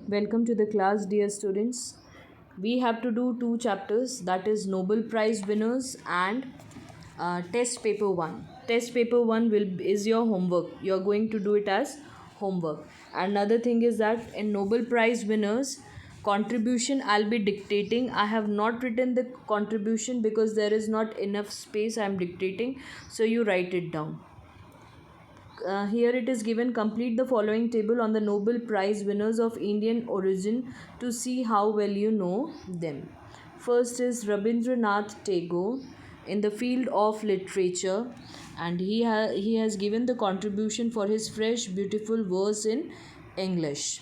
Welcome to the class, dear students. We have to do two chapters, that is Nobel Prize winners and test paper 1. Test paper 1 is your homework. You are going to do it as homework. Another thing is that in Nobel Prize winners contribution I'll be dictating. I have not written the contribution because there is not enough space. I am dictating, so you write it down. Here it is given, complete the following table on the Nobel Prize winners of Indian origin to see how well you know them. First is Rabindranath Tagore in the field of literature, and he has given the contribution for his fresh beautiful verse in English.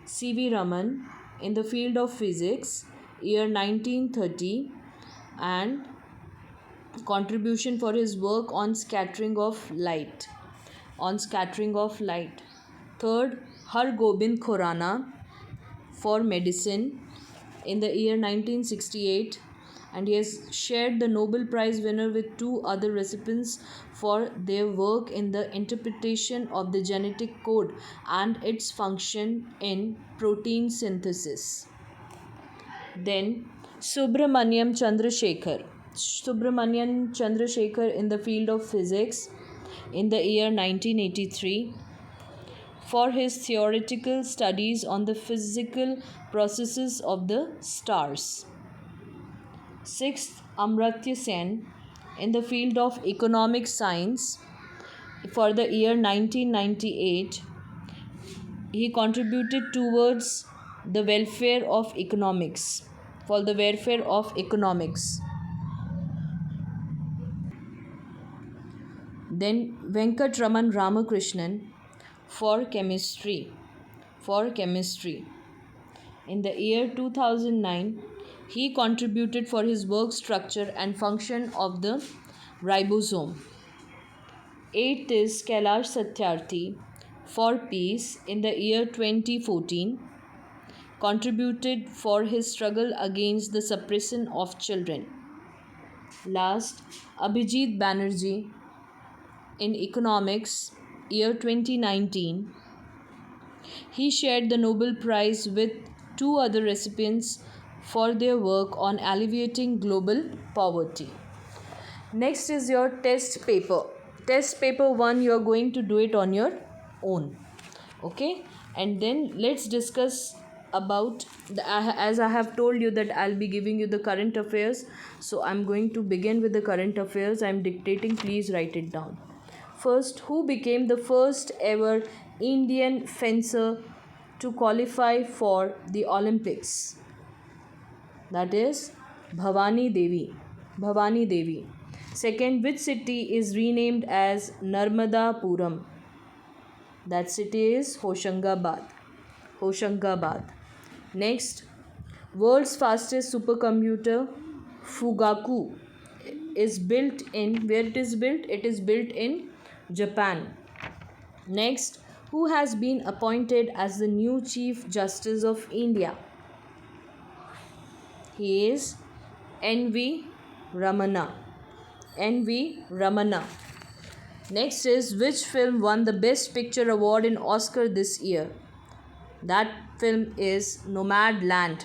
C.V. Raman in the field of physics, year 1930, and contribution for his work on scattering of light. Third, Har Gobind Khorana for medicine in the year 1968, and he has shared the Nobel Prize winner with two other recipients for their work in the interpretation of the genetic code and its function in protein synthesis. Then Subramanian Chandrasekhar in the field of physics in the year 1983 for his theoretical studies on the physical processes of the stars. Sixth, Amartya Sen in the field of economic science for the year 1998. He contributed towards the welfare of economics. Then Venkatraman Ramakrishnan for chemistry. In the year 2009, he contributed for his work structure and function of the ribosome. Eighth is Kailash Satyarthi for peace in the year 2014, contributed for his struggle against the suppression of children. Last, Abhijit Banerjee in economics, year 2019. He shared the Nobel Prize with two other recipients for their work on alleviating global poverty. Next is your test paper. Test paper 1, you are going to do it on your own. Okay? And then let's discuss about as I have told you that I'll be giving you the current affairs. So I'm going to begin with the current affairs. I'm dictating. Please write it down. First, who became the first ever Indian fencer to qualify for the Olympics? That is Bhavani Devi. Second, which city is renamed as Narmadapuram? That city is Hoshangabad. Next, world's fastest supercomputer Fugaku is built in, where it is built? It is built in Japan. Next, who has been appointed as the new Chief Justice of India? He is N.V. Ramana. Next is, which film won the Best Picture Award in Oscar this year? That film is Nomadland.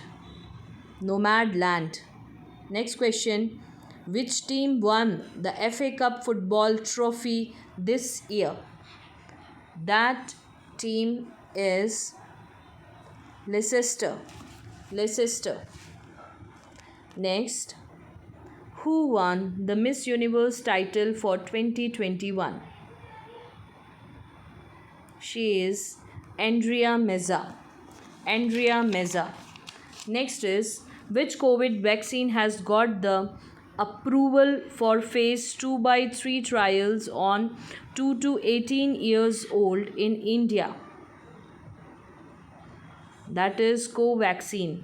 Next question, which team won the FA Cup football trophy this year? That team is Leicester. Next, who won the Miss Universe title for 2021? She is Andrea Meza. Next is, which COVID vaccine has got the approval for phase 2/3 trials on 2 to 18 years old in India? That is Covaxin.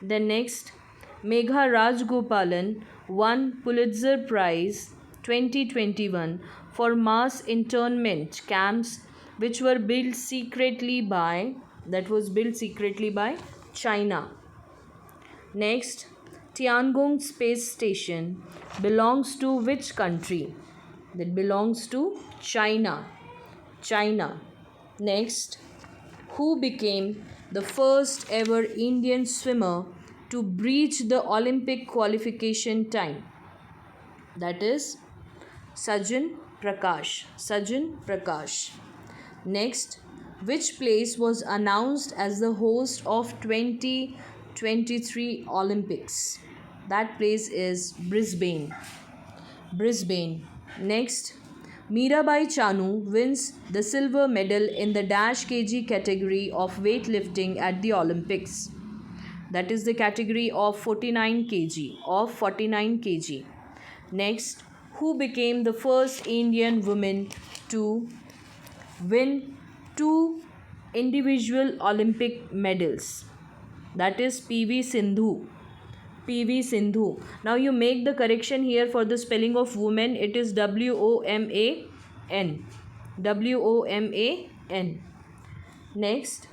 Then next, Megha Rajgopalan won Pulitzer Prize 2021 for mass internment camps which were built secretly by China. Next, Tiangong space station belongs to which country? That belongs to China. China. Next, who became the first ever Indian swimmer to breach the Olympic qualification time? That is Sajjan Prakash. Sajjan Prakash. Next, which place was announced as the host of 2023 Olympics? That place is Brisbane. Brisbane. Next, Mirabai Chanu wins the silver medal in the dash kg category of weightlifting at the Olympics. That is the category of 49 kg. Next, who became the first Indian woman to win 2 individual Olympic medals? That is PV Sindhu. PV Sindhu. Now you make the correction here for the spelling of woman. It is WOMAN. WOMAN. Next,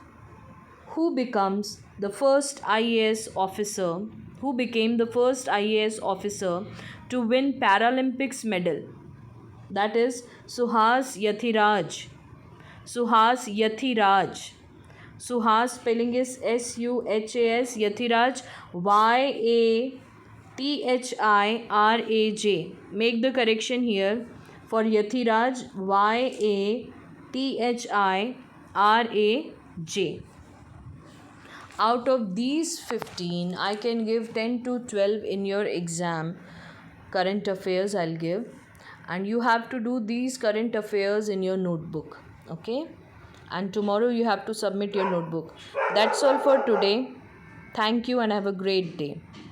who becomes the first IAS officer? Who became the first IAS officer to win Paralympics medal? That is Suhas Yathiraj. Suhas Yathiraj. Suhas spelling is SUHAS, Yathiraj YATHIRAJ. Make the correction here for Yathiraj YATHIRAJ. Out of these 15, I can give 10 to 12 in your exam. Current affairs I'll give, and you have to do these current affairs in your notebook. Okay? And tomorrow you have to submit your notebook. That's all for today. Thank you and have a great day.